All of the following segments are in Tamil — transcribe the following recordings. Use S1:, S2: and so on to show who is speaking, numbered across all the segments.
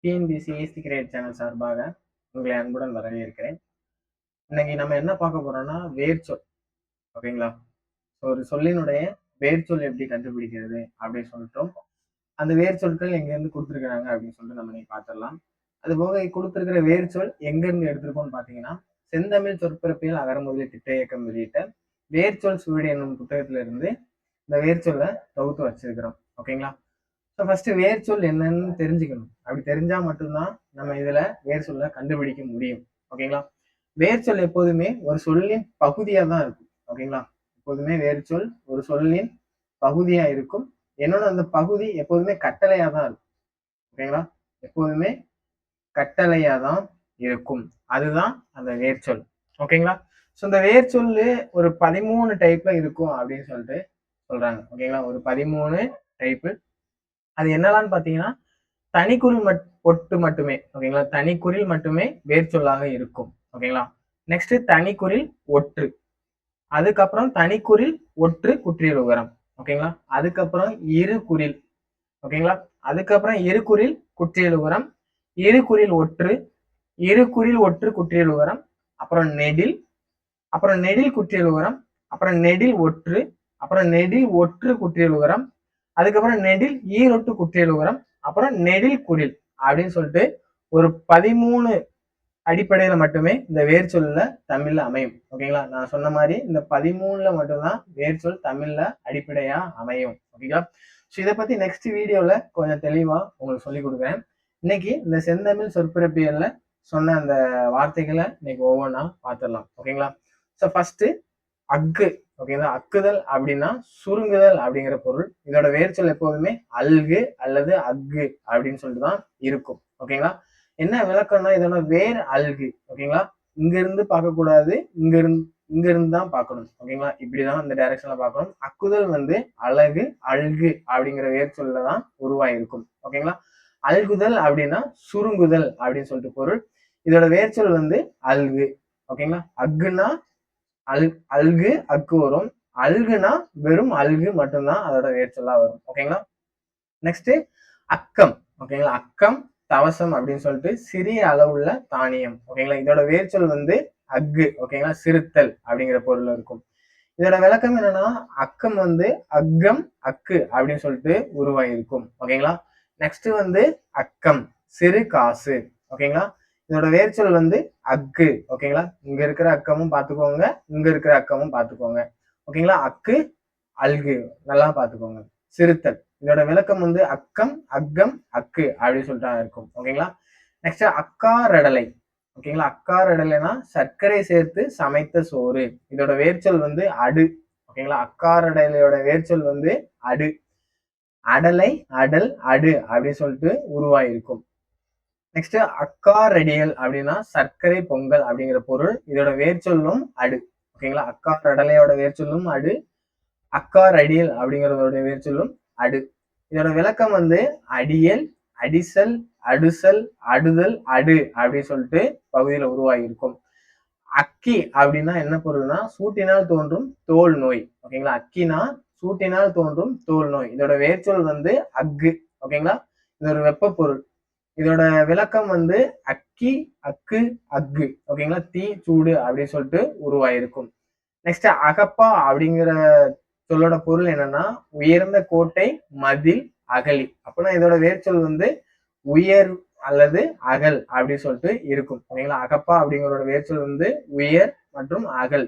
S1: டிஎன்பிஎஸ்சி ஏசி கிரியேட் சேனல் சார்பாக உங்களை அன்புடன் வரவேற்கிறேன். இன்னைக்கு நம்ம என்ன பார்க்க போறோம்னா வேர்ச்சொல். ஓகேங்களா? ஒரு சொல்லினுடைய வேர்ச்சொல் எப்படி கண்டுபிடிக்கிறது அப்படின்னு சொல்லிட்டோம். அந்த வேர்ச்சொற்கள் எங்கேருந்து கொடுத்துருக்காங்க அப்படின்னு சொல்லிட்டு நம்ம இன்னைக்கு பார்த்துடலாம். அது போக கொடுத்துருக்கிற வேர்ச்சொல் எங்கேருந்து எடுத்திருக்கோம்னு பார்த்தீங்கன்னா, செந்தமிழ் சொற்பிறப்பியல் அகரமுதலி திட்ட இயக்கம் வெளியிட்ட வேர்ச்சொல் சுவடி என்னும் புத்தகத்துல இருந்து இந்த வேர்ச்சொல்லை தொகுத்து வச்சிருக்கிறோம். ஓகேங்களா? ஸோ ஃபர்ஸ்ட் வேர்ச்சொல் என்னன்னு தெரிஞ்சுக்கணும். அப்படி தெரிஞ்சா மட்டும்தான் நம்ம இதுல வேர்ச்சொல்லை கண்டுபிடிக்க முடியும். ஓகேங்களா? வேர்ச்சொல் எப்போதுமே ஒரு சொல்லின் பகுதியா தான் இருக்கும். ஓகேங்களா? எப்போதுமே வேர்ச்சொல் ஒரு சொல்லின் பகுதியா இருக்கும். என்னோட அந்த பகுதி எப்போதுமே கட்டளையா தான் இருக்கும். ஓகேங்களா? எப்போதுமே கட்டளையா தான் இருக்கும். அதுதான் அந்த வேர்ச்சொல். ஓகேங்களா? ஸோ இந்த வேர்ச்சொல்லு ஒரு 13 டைப்ல இருக்கும் அப்படின்னு சொல்லிட்டு சொல்றாங்க. ஓகேங்களா? ஒரு 13 டைப்பு. அது என்னலான்னு பாத்தீங்கன்னா, தனிக்குறில் ஒட்டு மட்டுமே. ஓகேங்களா? தனிக்குறில் மட்டுமே வேர்ச்சொல்லாக இருக்கும். ஓகேங்களா? நெக்ஸ்ட் தனிக்குறில் ஒற்று. அதுக்கப்புறம் தனிக்குறில் ஒற்று குற்றியல் உகரம். ஓகேங்களா? அதுக்கப்புறம் இரு குறில். ஓகேங்களா? அதுக்கப்புறம் இரு குறில் குற்றியல் உகரம், இரு குறில் ஒற்று, இரு குறில் ஒற்று குற்றியல் உகரம், அப்புறம் நெடில், அப்புறம் நெடில் குற்றியல் உகரம், அப்புறம் நெடில் ஒற்று, அப்புறம் நெடில் ஒற்று குற்றியல் உகரம், அதுக்கப்புறம் நெடில் ஈரொட்டு குற்றியல் உகரம், அப்புறம் நெடில் குறில் அப்படின்னு சொல்லிட்டு ஒரு 13 அடிப்படையில மட்டுமே இந்த வேர்ச்சொல்ல தமிழ்ல அமையும். ஓகேங்களா? நான் சொன்ன மாதிரி இந்த 13ல மட்டும்தான் வேர்ச்சொல் தமிழ்ல அடிப்படையா அமையும். ஓகேங்களா? ஸோ இதை பத்தி நெக்ஸ்ட் வீடியோல கொஞ்சம் தெளிவா உங்களுக்கு சொல்லி கொடுக்குறேன். இன்னைக்கு இந்த செந்தமிழ் சொற்பிறப்பியல்ல சொன்ன அந்த வார்த்தைகளை இன்னைக்கு ஒவ்வொன்றா பார்த்துடலாம். ஓகேங்களா? ஸோ ஃபர்ஸ்ட் அக்கு. ஓகேங்களா? அக்குதல் அப்படின்னா சுருங்குதல் அப்படிங்கிற பொருள். இதோட வேர்ச்சொல் எப்போதுமே அல்கு அல்லது அக்கு அப்படின்னு சொல்லிட்டு தான் இருக்கும். ஓகேங்களா? என்ன விளக்கம்னா இதோட வேர் அல்கு. ஓகேங்களா? இங்க இருந்து பார்க்க கூடாது, இங்க இருந்து தான் பார்க்கணும். ஓகேங்களா? இப்படிதான் இந்த டைரக்ஷன்ல பார்க்கணும். அக்குதல் அழகு, அல்கு அப்படிங்கிற வேர்ச்சொல்ல தான் உருவாயிருக்கும். ஓகேங்களா? அல்குதல் அப்படின்னா சுருங்குதல் அப்படின்னு சொல்லிட்டு பொருள். இதோட வேர்ச்சொல் அல்கு. ஓகேங்களா? அக்குன்னா அல்கு அக்கு வரும். அல்குனா வெறும் அல்கு மட்டும்தான் அதோட வேர்ச்சொல்லா வரும். ஓகேங்களா? நெக்ஸ்ட் அக்கம். ஓகேங்களா? அக்கம் தவசம் அப்படின்னு சொல்லிட்டு சிறிய அளவுள்ள தானியம். ஓகேங்களா? இதோட வேர்ச்சொல் அக்கு. ஓகேங்களா? சிறுத்தல் அப்படிங்கிற பொருள் இருக்கும். இதோட விளக்கம் என்னன்னா, அக்கம் அக்கம் அக்கு அப்படின்னு சொல்லிட்டு உருவாயிருக்கும். ஓகேங்களா? நெக்ஸ்ட் அக்கம் சிறு காசு. ஓகேங்களா? இதோட வேர்ச்சொல் அக்கு. ஓகேங்களா? இங்க இருக்கிற அக்கமும் பார்த்துக்கோங்க, இங்க இருக்கிற அக்கமும் பார்த்துக்கோங்க. ஓகேங்களா? அக்கு அல்கு நல்லா பார்த்துக்கோங்க. சிறுத்தல். இதோட விளக்கம் அக்கம் அக்கம் அக்கு அப்படின்னு சொல்லிட்டு இருக்கும். ஓகேங்களா? நெக்ஸ்ட் அக்காரடலை. ஓகேங்களா? அக்காரடலைனா சர்க்கரை சேர்த்து சமைத்த சோறு. இதோட வேர்ச்சொல் அடு. ஓகேங்களா? அக்காரடலையோட வேர்ச்சொல் அடு. அடலை, அடல், அடு அப்படின்னு சொல்லிட்டு உருவாயிருக்கும். நெக்ஸ்ட் அக்காரடியல் அப்படின்னா சர்க்கரை பொங்கல் அப்படிங்கிற பொருள். இதோட வேர்ச்சொல்லும் அடு. ஓகேங்களா? அக்காரடலையோட வேர்ச்சொல்லும் அடு. அக்காரடியல் அப்படிங்கிறதோட வேர்ச்சொல்லும் அடு. இதோட விளக்கம் அடியல், அடிசல், அடுசல், அடுதல், அடு அப்படின்னு சொல்லிட்டு பகுதியில உருவாகியிருக்கும். அக்கி அப்படின்னா என்ன பொருள்னா சூட்டினால் தோன்றும் தோல் நோய். ஓகேங்களா? அக்கினா சூட்டினால் தோன்றும் தோல் நோய். இதோட வேர்ச்சொல் அக்கு. ஓகேங்களா? இது ஒரு வெப்ப பொருள். இதோட விளக்கம் அக்கி, அக்கு, அக்கு. ஓகேங்களா? தீ, சூடு அப்படின்னு சொல்லிட்டு உருவாயிருக்கும். நெக்ஸ்ட் அகப்பா அப்படிங்கிற சொல்லோட பொருள் என்னன்னா உயர்ந்த கோட்டை, மதில், அகலி. அப்படின்னா இதோட வேர்ச்சொல் உயர் அல்லது அகல் அப்படின்னு சொல்லிட்டு இருக்கும். ஓகேங்களா? அகப்பா அப்படிங்கிறோட வேர்ச்சொல் உயர் மற்றும் அகல்.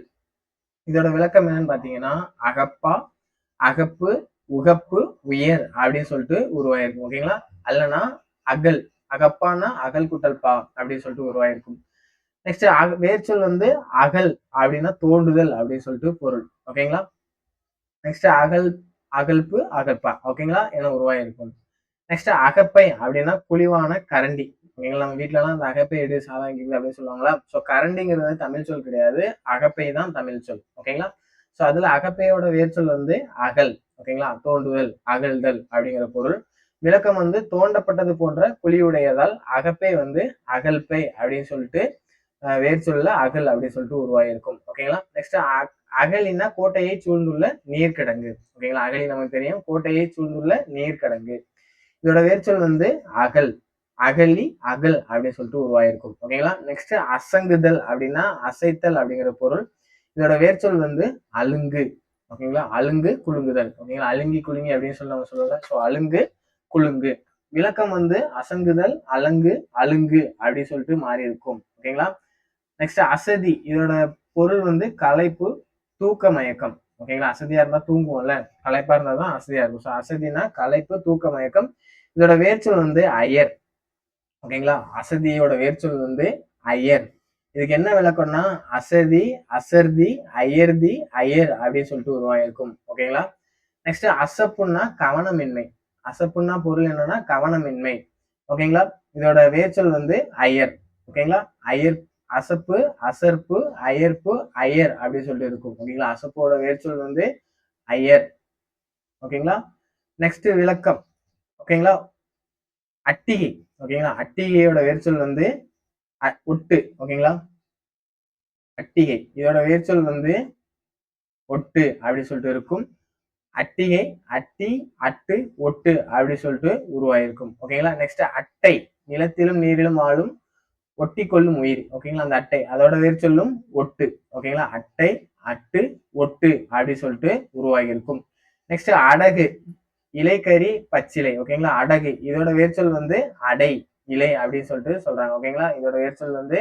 S1: இதோட விளக்கம் என்னன்னு பாத்தீங்கன்னா அகப்பா, அகப்பு, உகப்பு, உயர் அப்படின்னு சொல்லிட்டு உருவாயிருக்கும். ஓகேங்களா? அல்லனா அகல். அகப்பானா அகல் குட்டல் பா அப்படின்னு சொல்லிட்டு உருவாயிருக்கும். நெக்ஸ்ட் வேர்ச்சொல் அகல் அப்படின்னா தோண்டுதல் அப்படின்னு சொல்லிட்டு பொருள். ஓகேங்களா? நெக்ஸ்ட் அகல்பு, அகல்பா. ஓகேங்களா? என உருவாயிருக்கும். நெக்ஸ்ட் அகப்பை அப்படின்னா குழிவான கரண்டி. ஓகேங்களா? நம்ம வீட்டுல எல்லாம் அந்த அகப்பை எடு சாதாங்க அப்படின்னு சொல்லுவாங்களா? ஸோ கரண்டிங்கிறது தமிழ் சொல் கிடையாது, அகப்பை தான் தமிழ் சொல். ஓகேங்களா? ஸோ அதுல அகப்பையோட வேர்ச்சொல் அகல். ஓகேங்களா? தோண்டுதல், அகழ்தல் அப்படிங்கிற பொருள். விளக்கம் தோண்டப்பட்டது போன்ற குழியுடையதால் அகப்பை அகல்பை அப்படின்னு சொல்லிட்டு வேர்ச்சொல்ல அகல் அப்படின்னு சொல்லிட்டு உருவாயிருக்கும். ஓகேங்களா? நெக்ஸ்ட் அகலினா கோட்டையை சூழ்ந்துள்ள நீர்க்கிடங்கு. ஓகேங்களா? அகலி நமக்கு தெரியும், கோட்டையை சூழ்ந்துள்ள நீர்க்கிடங்கு. இதோட வேர்ச்சொல் அகல். அகலி அகல் அப்படின்னு சொல்லிட்டு உருவாயிருக்கும். ஓகேங்களா. நெக்ஸ்ட் அசங்குதல் அப்படின்னா அசைத்தல் அப்படிங்கிற பொருள். இதோட வேர்ச்சொல் வந்து அலுங்கு. ஓகேங்களா. அலுங்கு குலுங்குதல். ஓகேங்களா. அலுங்கி குலுங்கி அப்படின்னு சொல்லி நம்ம சொல்லல. ஸோ அலுங்கு குலுங்கு. விளக்கம் வந்து அசங்குதல் அலங்கு அலுங்கு அப்படின்னு சொல்லிட்டு மாறி இருக்கும். ஓகேங்களா. நெக்ஸ்ட் அசதி. இதோட பொருள் வந்து களைப்பு தூக்க மயக்கம். ஓகேங்களா. அசதியா இருந்தா தூங்குவோம்ல, களைப்பா இருந்தா தான் அசதியா இருக்கும். ஸோ அசதினா களைப்பு தூக்க மயக்கம். இதோட வேர்ச்சொல் வந்து அயர். ஓகேங்களா. அசதியோட வேர்ச்சொல் வந்து அயர். இதுக்கு என்ன விளக்கம்னா அசதி அசர்தி அயர்தி அயர் அப்படின்னு சொல்லிட்டு உருவாயிருக்கும். ஓகேங்களா. நெக்ஸ்ட் அசப்புன்னா கவனமின்மை. அசப்புன்னா பொருள் என்னன்னா கவனமின்மை. ஓகேங்களா. இதோட வேர்ச்சொல் வந்து அயர். ஓகேங்களா. அயர் அசப்பு அசர்ப்பு அயர்ப்பு அயர் அப்படின்னு சொல்லிட்டு இருக்கும். ஓகேங்களா. அசப்போட வேர்ச்சொல் வந்து அயர். ஓகேங்களா. நெக்ஸ்ட் விளக்கம். ஓகேங்களா. அட்டிகை. ஓகேங்களா. அட்டிகையோட வேர்ச்சொல் வந்து ஒட்டு. ஓகேங்களா. அட்டிகை இதோட வேர்ச்சொல் வந்து ஒட்டு அப்படி சொல்லிட்டு இருக்கும். அட்டிகை அட்டி அட்டு ஒட்டு அப்படி சொல்லிட்டு உருவாயிருக்கும். ஓகேங்களா. நெக்ஸ்ட் அட்டை. நிலத்திலும் நீரிலும் ஆளும் ஒட்டி கொள்ளும் உயிர். ஓகேங்களா. அந்த அட்டை அதோட வேர்ச்சொல்லும் ஒட்டு. ஓகேங்களா. அட்டை அட்டு ஒட்டு அப்படி சொல்லிட்டு உருவாகியிருக்கும். நெக்ஸ்ட் அடகு. இலைக்கறி பச்சிலை. ஓகேங்களா. அடகு இதோட வேர்ச்சொல் வந்து அடை இலை அப்படின்னு சொல்லிட்டு சொல்றாங்க. ஓகேங்களா. இதோட வேர்ச்சொல் வந்து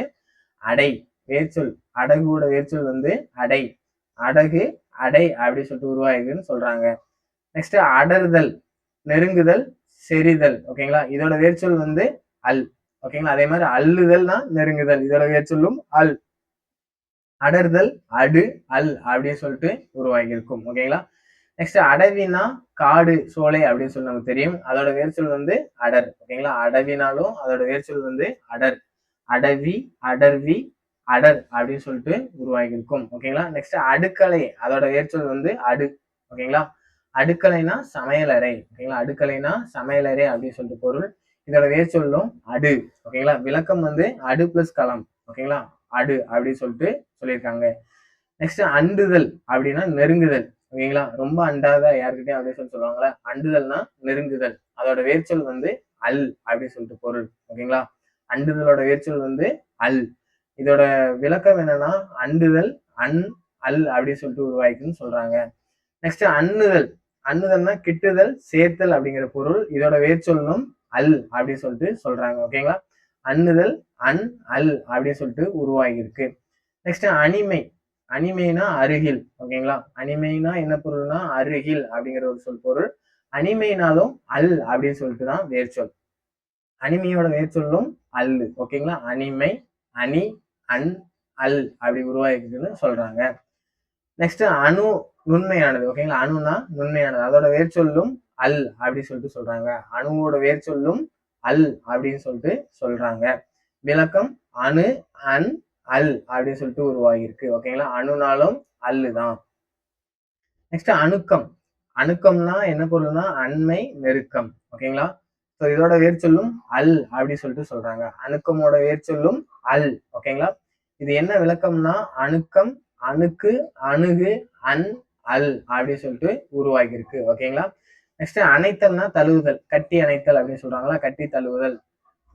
S1: அடை. வேர்ச்சொல் அடகுவோட வேர்ச்சொல் வந்து அடை. அடகு அடை அப்படி சொல்லிட்டு உருவாகுதுன்னு சொல்றாங்க. நெக்ஸ்ட் அடர்தல் நெருங்குதல் செறிதல். ஓகேங்களா. இதோட வேர்ச்சொல் வந்து அல். ஓகேங்களா. அதே மாதிரி அள்ளுதல்னா நெருங்குதல். இதோட வேர்ச்சொல்லும் அல். அடர்தல் அடு அல் அப்படின்னு சொல்லிட்டு உருவாகி இருக்கும். ஓகேங்களா. நெக்ஸ்ட் அடவினா காடு சோலை அப்படின்னு சொல்லி நமக்கு தெரியும். அதோட வேர்ச்சொல் வந்து அடர். ஓகேங்களா. அடவினாலும் அதோட வேர்ச்சொல் வந்து அடர். அடவி அடர்வி அடர் அப்படின்னு சொல்லிட்டு உருவாகி இருக்கும். ஓகேங்களா. நெக்ஸ்ட் அடுக்கலை. அதோட வேர்ச்சொல் வந்து அடு. ஓகேங்களா. அடுக்கலைனா சமையலறை. ஓகேங்களா. அடுக்கலைனா சமையலறை அப்படின்னு சொல்லிட்டு பொருள். இதோட வேர்ச்சொல்லும் அடு. ஓகேங்களா. விளக்கம் வந்து அடு பிளஸ் களம். ஓகேங்களா. அடு அப்படின்னு சொல்லிட்டு சொல்லியிருக்காங்க. நெக்ஸ்ட் அண்டுதல் அப்படின்னா நெருங்குதல். ஓகேங்களா. ரொம்ப அண்டாத யாருக்கிட்டையும் அப்படின்னு சொல்லி சொல்லுவாங்களா. அண்டுதல்னா நெருங்குதல். அதோட வேர்ச்சொல் வந்து அல் அப்படின்னு சொல்லிட்டு பொருள். ஓகேங்களா. அண்டுதலோட வேர்ச்சொல் வந்து அல். இதோட விளக்கம் என்னன்னா அண்டுதல் அன் அல் அப்படின்னு சொல்லிட்டு உருவாயிக்குன்னு சொல்றாங்க. நெக்ஸ்ட் அண்ணுதல். அண்ணுதல்னா கிட்டுதல் சேர்த்தல் அப்படிங்கிற பொருள். இதோட வேர்ச்சொல்லும் அல் அப்படின்னு சொல்லிட்டு சொல்றாங்க. ஓகேங்களா. அண்ணுதல் அன் அல் அப்படின்னு சொல்லிட்டு உருவாகி இருக்கு. நெக்ஸ்ட் அணிமை. அணிமைனா அருகில். ஓகேங்களா. அணிமைனா என்ன பொருள்னா அருகில் அப்படிங்கிற ஒரு சொல் பொருள். அணிமைனாலும் அல் அப்படின்னு சொல்லிட்டு தான் வேர்ச்சொல். அணிமையோட வேர்ச்சொல்லும் அல்லு. ஓகேங்களா. அணிமை அணி அன் அல் அப்படி உருவாகிருக்குன்னு சொல்றாங்க. நெக்ஸ்ட் அணு நுண்மையானது. ஓகேங்களா. அணுனா நுண்மையானது. அதோட வேர்ச்சொல்லும் அல் அப்படின்னு சொல்லிட்டு சொல்றாங்க. அணுவோட வேர்ச்சொல்லும் அல் அப்படின்னு சொல்லிட்டு சொல்றாங்க. விளக்கம் அணு அன் அல் அப்படின்னு சொல்லிட்டு உருவாகியிருக்கு. ஓகேங்களா. அணுனாலும் அல்லுதான். நெக்ஸ்ட் அணுக்கம். அணுக்கம்னா என்ன பொருள்னா அண்மை நெருக்கம். ஓகேங்களா. ஸோ இதோட வேர்ச்சொல்லும் அல் அப்படின்னு சொல்லிட்டு சொல்றாங்க. அணுக்கமோட வேர்ச்சொல்லும் அல். ஓகேங்களா. இது என்ன விளக்கம்னா அணுக்கம் அணுக்கு அணுகு அன் அல் அப்படின்னு சொல்லிட்டு உருவாகி இருக்கு. ஓகேங்களா. நெக்ஸ்ட் அணைத்தல்னா தழுவுதல். கட்டி அணைத்தல் அப்படின்னு சொல்றாங்களா. கட்டி தழுவுதல்.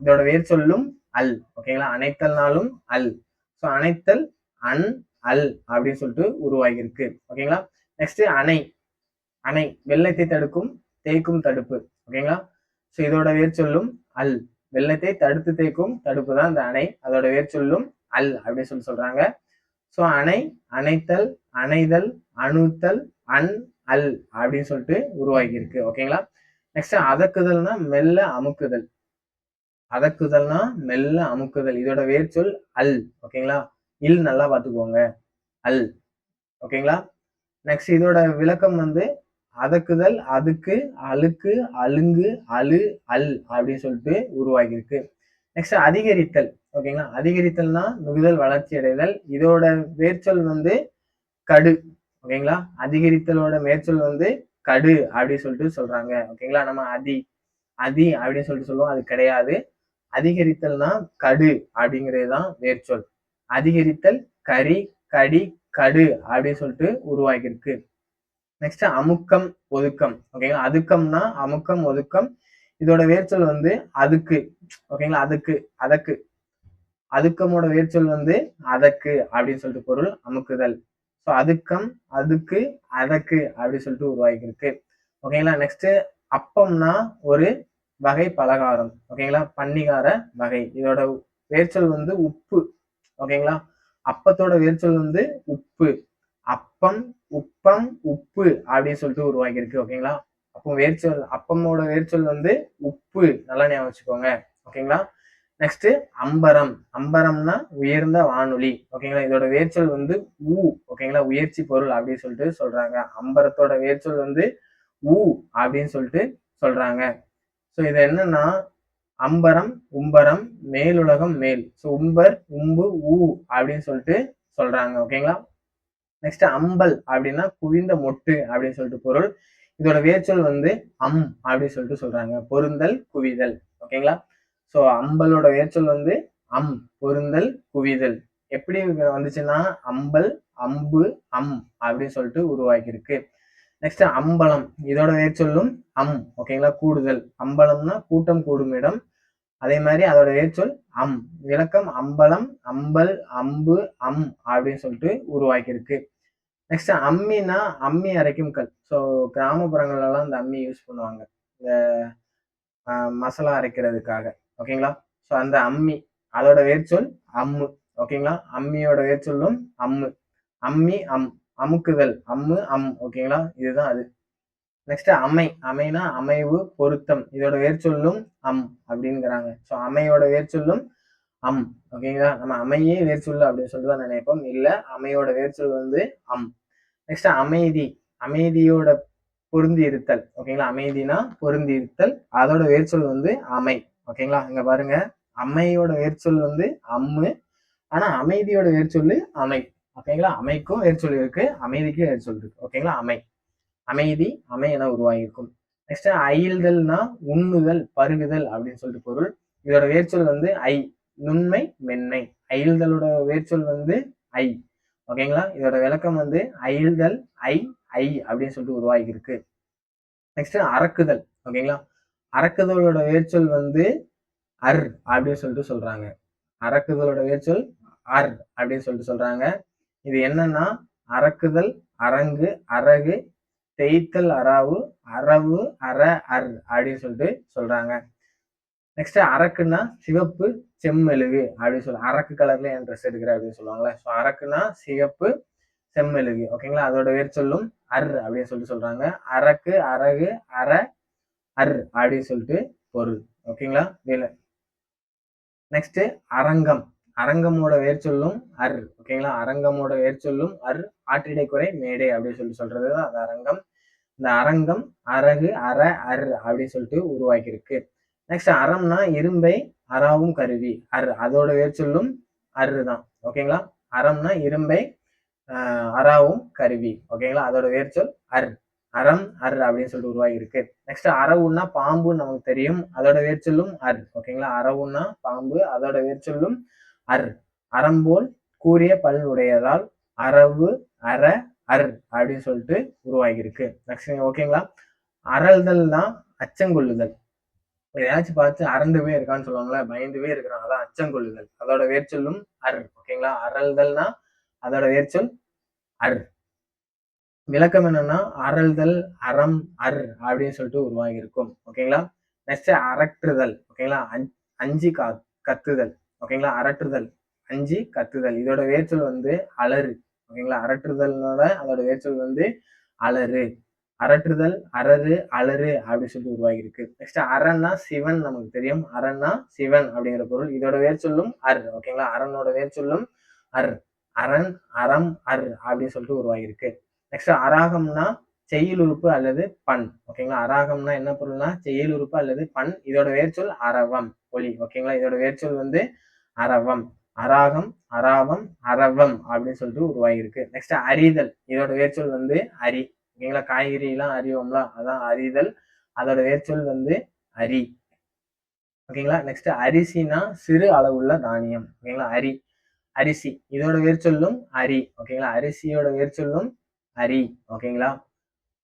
S1: இதோட வேர்ச்சொல்லும் அல். ஓகேங்களா. அணைத்தல்னாலும் அல். ஸோ அணைத்தல் அன் அல் அப்படின்னு சொல்லிட்டு உருவாகி இருக்கு. ஓகேங்களா. நெக்ஸ்ட் அணை. அணை வெள்ளத்தை தடுக்கும் தேய்க்கும் தடுப்பு. ஓகேங்களா. ஸோ இதோட வேர்ச்சொல்லும் அல். வெள்ளத்தை தடுத்து தேய்க்கும் தடுப்பு தான் இந்த அணை. அதோட வேர்ச்சொல்லும் அல் அப்படின்னு சொல்லி சொல்றாங்க. ஸோ அணை அணைத்தல் அணைதல் அணுத்தல் அன் அல் அப்படின்னு சொல்லிட்டு உருவாகி இருக்கு. ஓகேங்களா. நெக்ஸ்ட் அதக்குதல்னா மெல்ல அமுக்குதல். அதக்குதல்னா மெல்ல அமுக்குதல். இதோட வேர்ச்சொல் அல். ஓகேங்களா. இல் நல்லா பாத்துக்கோங்க. அல். ஓகேங்களா. நெக்ஸ்ட் இதோட விளக்கம் வந்து அதக்குதல் அதுக்கு அழுக்கு அலுங்கு அழு அல் அப்படின்னு சொல்லிட்டு உருவாகி இருக்கு. நெக்ஸ்ட் அதிகரித்தல். ஓகேங்களா. அதிகரித்தல்னா மிகுதல் வளர்ச்சி அடைதல். இதோட வேர்ச்சொல் வந்து கடு. ஓகேங்களா. அதிகரித்தலோட மேற்சொல் வந்து கடு அப்படின்னு சொல்லிட்டு சொல்றாங்க. ஓகேங்களா. நம்ம அதி அதி அப்படின்னு சொல்லிட்டு சொல்லுவோம். அது கிடையாது. அதிகரித்தல்னா கடு அப்படிங்கிறது தான் வேர்ச்சொல். அதிகரித்தல் கரி கடி கடு அப்படின்னு சொல்லிட்டு உருவாகி இருக்கு. நெக்ஸ்ட் அமுக்கம் ஒதுக்கம். ஓகேங்களா. அதுக்கம்னா அமுக்கம் ஒதுக்கம். இதோட வேர்ச்சொல் வந்து அதுக்கு. ஓகேங்களா, அதுக்கு அதற்கு. அதுக்கமோட வேர்ச்சொல் வந்து அதற்கு அப்படின்னு சொல்லிட்டு பொருள், அமுக்குதல். ஸோ அதுக்கம், அதுக்கு, அதற்கு அப்படின்னு சொல்லிட்டு உருவாகியிருக்கு. ஓகேங்களா. நெக்ஸ்ட் அப்பம்னா ஒரு வகை பலகாரம். ஓகேங்களா, பன்னிகார வகை. இதோட வேர்ச்சொல் வந்து உப்பு. ஓகேங்களா, அப்பத்தோட வேர்ச்சொல் வந்து உப்பு. அப்பம், உப்பம், உப்பு அப்படின்னு சொல்லிட்டு உருவாகியிருக்கு. ஓகேங்களா, அப்போ வேர்ச்சொல் அப்பமோட வேர்ச்சொல் வந்து உப்பு. நல்லா ஞாபகம் வச்சுக்கோங்க. ஓகேங்களா. நெக்ஸ்ட் அம்பரம். அம்பரம்னா உயர்ந்த வானொலி. ஓகேங்களா, இதோட வேர்ச்சொல் வந்து ஊ. ஓகேங்களா, உயர்ச்சி பொருள் அப்படின்னு சொல்லிட்டு சொல்றாங்க. அம்பரத்தோட வேர்ச்சொல் வந்து ஊ அப்படின்னு சொல்லிட்டு சொல்றாங்க. ஸோ இது என்னன்னா அம்பரம், உம்பரம், மேலுலகம், மேல். ஸோ உம்பர், உம்பு, ஊ அப்படின்னு சொல்லிட்டு சொல்றாங்க. ஓகேங்களா. நெக்ஸ்ட் அம்பல் அப்படின்னா குவிந்த மொட்டு அப்படின்னு சொல்லிட்டு பொருள். இதோட வேர்ச்சொல் வந்து அப்படின்னு சொல்லிட்டு சொல்றாங்க. பொருந்தல், குவிதல். ஓகேங்களா. ஸோ அம்பலோட வேர்ச்சொல் வந்து பொருந்தல், குவிதல். எப்படி வந்துச்சுன்னா அம்பல், அம்பு, அப்படின்னு சொல்லிட்டு உருவாக்கி இருக்கு. நெக்ஸ்ட் அம்பலம். இதோட வேர்ச்சொல்லும் ஓகேங்களா, கூடுதல். அம்பலம்னா கூட்டம் கூடும் இடம். அதே மாதிரி அதோட வேர்ச்சொல் விளக்கம் அம்பலம், அம்பல், அம்பு, அப்படின்னு சொல்லிட்டு உருவாக்கி இருக்கு. நெக்ஸ்ட் அம்மினா அம்மி அரைக்கும் கல். ஸோ கிராமப்புறங்கள்ல எல்லாம் இந்த அம்மி யூஸ் பண்ணுவாங்க, இந்த மசாலா அரைக்கிறதுக்காக. ஓகேங்களா. ஸோ அந்த அம்மி, அதோட வேர்ச்சொல் அம்மு. ஓகேங்களா, அம்மியோட வேர்ச்சொல்லும் அம்மி, அமுக்குதல், ஓகேங்களா, இதுதான் அது. நெக்ஸ்ட் அமை. அமைனா அமைவு, பொருத்தம். இதோட வேர்ச்சொல்லும் அப்படிங்கிறாங்க. ஸோ அமையோட வேர்ச்சொல்லும் ஓகேங்களா. நம்ம அமையே வேர்ச்சொல் அப்படின்னு சொல்லிட்டு தான் நினைப்போம். இல்ல, அமையோட வேர்ச்சொல் வந்து நெக்ஸ்ட் அமைதி. அமைதியோட பொருந்தி இருத்தல். ஓகேங்களா, அமைதினா பொருந்தி இருத்தல். அதோட வேர்ச்சொல் வந்து அமை. ஓகேங்களா, இங்க பாருங்க, அம்மையோட வேர்ச்சொல் வந்து ஆனா அமைதியோட வேர்ச்சொல்லு அமை. ஓகேங்களா, அமைக்கும் வேர்ச்சொல் இருக்கு, அமைதிக்கும் வேர்ச்சொல் இருக்கு. ஓகேங்களா, அமைதி, அமை என உருவாகியிருக்கும். நெக்ஸ்ட் அயில்தல்னா உண்ணுதல், பருகுதல் அப்படின்னு சொல்லிட்டு பொருள். இதோட வேர்ச்சொல் வந்து நுண்மை, மென்மை. அயில்தலோட வேர்ச்சொல் வந்து ஓகேங்களா. இதோட விளக்கம் வந்து அயில்தல், அப்படின்னு சொல்லிட்டு உருவாகி இருக்கு. நெக்ஸ்ட் அரக்குதல். ஓகேங்களா, அரக்குதலோட வேர்ச்சொல் வந்து அப்படின்னு சொல்லிட்டு சொல்றாங்க. அரக்குதலோட வேர்ச்சொல் அப்படின்னு சொல்லிட்டு சொல்றாங்க. இது என்னன்னா அரக்குதல், அரங்கு, அரகு, தேய்த்தல், அராவு, அரவு, அப்படின்னு சொல்லிட்டு சொல்றாங்க. நெக்ஸ்ட் அரக்குன்னா சிவப்பு, செம்மெழுகு அப்படின்னு சொல்லுவாங்க. அரக்கு கலர்ல என் ட்ரெஸ் எடுக்கிற அப்படின்னு சொல்லுவாங்களே. ஸோ அரக்குன்னா சிவப்பு, செம்மெழுகு. ஓகேங்களா, அதோட வேர்ச்சொல்லும் அப்படின்னு சொல்லிட்டு சொல்றாங்க. அரக்கு, அரகு, அப்படின்னு சொல்லிட்டு பொருள். ஓகேங்களா. நெக்ஸ்ட் அரங்கம். அரங்கமோட வேர்ச்சொல்லும் ஓகேங்களா, அரங்கமோட வேர்ச்சொல்லும் ஆற்றிடை குறை மேடை அப்படின்னு சொல்லி சொல்றதுதான் அது அரங்கம். இந்த அரங்கம், அரகு, அப்படின்னு சொல்லிட்டு உருவாக்கி இருக்கு. நெக்ஸ்ட் அறம்னா இரும்பை அறாவும் கருவி. அதோட வேர்ச்சொல்லும் தான். ஓகேங்களா, அறம்னா இரும்பை அறாவும் கருவி. ஓகேங்களா, அதோட வேர்ச்சொல் அறம், அப்படின்னு சொல்லிட்டு உருவாகி இருக்கு. நெக்ஸ்ட் அரவுன்னா பாம்புன்னு நமக்கு தெரியும், அதோட வேர்ச்சொல்லும் ஓகேங்களா, அரவுன்னா பாம்பு, அதோட வேர்ச்சொல்லும் அறம்போல் கூறிய பல் உடையதால் அரவு, அப்படின்னு சொல்லிட்டு உருவாகி இருக்கு. நெக்ஸ்ட் ஓகேங்களா. அரல்தல்னா அச்சங்கொள்ளுதல். எதையாச்சும் பார்த்து அரண்டுவே இருக்கான்னு சொல்லுவாங்களா, பயந்துவே இருக்கிறாங்க, அதான் அச்சங்கொள்ளுதல். அதோட வேர்ச்சொல்லும் ஓகேங்களா. அரல்தல்னா அதோட வேர்ச்சொல் விளக்கம் என்னன்னா அரல்தல், அறம், அப்படின்னு சொல்லிட்டு உருவாகி இருக்கும். ஓகேங்களா. நெக்ஸ்ட் அரற்றுதல். ஓகேங்களா, அஞ்சி கத்துதல். ஓகேங்களா, அரற்றுதல், அஞ்சி கத்துதல். இதோட வேர்ச்சொல் வந்து அலறு. ஓகேங்களா, அரற்றுதலோட அதோட வேர்ச்சொல் வந்து அலறு. அரற்றுதல், அலறு, அப்படின்னு சொல்லிட்டு உருவாகி இருக்கு. நெக்ஸ்ட் அரன்னா சிவன் நமக்கு தெரியும், அரன்னா சிவன் அப்படிங்கிற பொருள். இதோட வேர்ச்சொல்லும் ஓகேங்களா, அரனோட வேர்ச்சொல்லும் அரண், அறம், அப்படின்னு சொல்லிட்டு உருவாகி இருக்கு. நெக்ஸ்ட் அராகம்னா செய்யுள் உறுப்பு அல்லது பண். ஓகேங்களா, அராகம்னா என்ன பொருள்னா செய்யுள் உறுப்பு அல்லது பண். இதோட வேர்ச்சொல் அரவம், ஒலி. ஓகேங்களா, இதோட வேர்ச்சொல் வந்து அரவம். அராகம், அராவம், அரவம் அப்படின்னு சொல்லிட்டு உருவாகி இருக்கு. நெக்ஸ்ட் அறிதல். இதோட வேர்ச்சொல் வந்து ஓகேங்களா, காய்கறி எல்லாம் அறிவோம்ல, அதான் அறிதல். அதோட வேர்ச்சொல் வந்து அரி. ஓகேங்களா. நெக்ஸ்ட் அரிசினா சிறு அளவுள்ள தானியம். ஓகேங்களா, அரிசி. இதோட வேர்ச்சொல்லும் ஓகேங்களா, அரிசியோட வேர்ச்சொல்லும் ஓகேங்களா.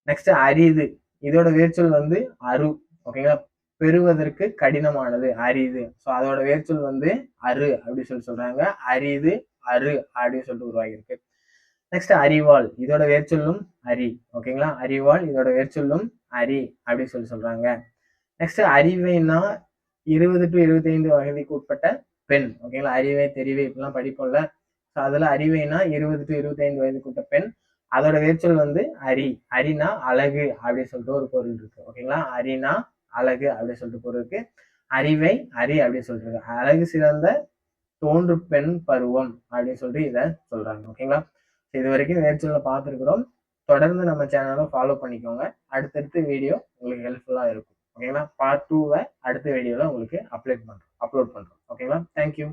S1: நெக்ஸ்ட் அரிது. இதோட வேர்ச்சொல் வந்து ஓகேங்களா. பெறுவதற்கு கடினமானது, அரிது. ஸோ அதோட வேர்ச்சொல் வந்து அரு அப்படின்னு சொல்றாங்க. அரிது, அரு அப்படின்னு சொல்லிட்டு உருவாகியிருக்கு. நெக்ஸ்ட் அறிவாள், இதோட வேர்ச்சொல்லும் அரி. ஓகேங்களா, அறிவாள் இதோட வேர்ச்சொல்லும் அரி அப்படின்னு சொல்றாங்க. நெக்ஸ்ட் அறிவைனா 20 to 25 வயதுக்கு உட்பட்ட பெண். ஓகேங்களா, அறிவை தெரிவை இப்படிலாம் படிப்போம்ல. ஸோ அதுல அறிவைனா 20 to 25 வயதுக்கு உட்பட்ட பெண். அதோட வேர்ச்சொல் வந்து அரி. அரினா அழகு அப்படின்னு சொல்லிட்டு ஒரு பொருள் இருக்கு. ஓகேங்களா, அரினா அழகு அப்படின்னு சொல்லிட்டு பொருள் இருக்கு. அறிவை அரி அப்படின்னு சொல்றாங்க. அழகு சிறந்த தோன்று பெண் பருவம் அப்படின்னு சொல்லிட்டு இதை சொல்றாங்க. ஓகேங்களா, இது வரைக்கும் வேர்ச்சொல்ல பார்த்துருக்குறோம். தொடர்ந்து நம்ம சேனலை ஃபாலோ பண்ணிக்கோங்க. அடுத்தடுத்த வீடியோ உங்களுக்கு ஹெல்ப்ஃபுல்லா இருக்கும். ஓகேங்களா, பார்ட் 2 அடுத்த வீடியோல உங்களுக்கு அப்லோட் பண்றோம். ஓகேங்களா, தேங்க்யூ.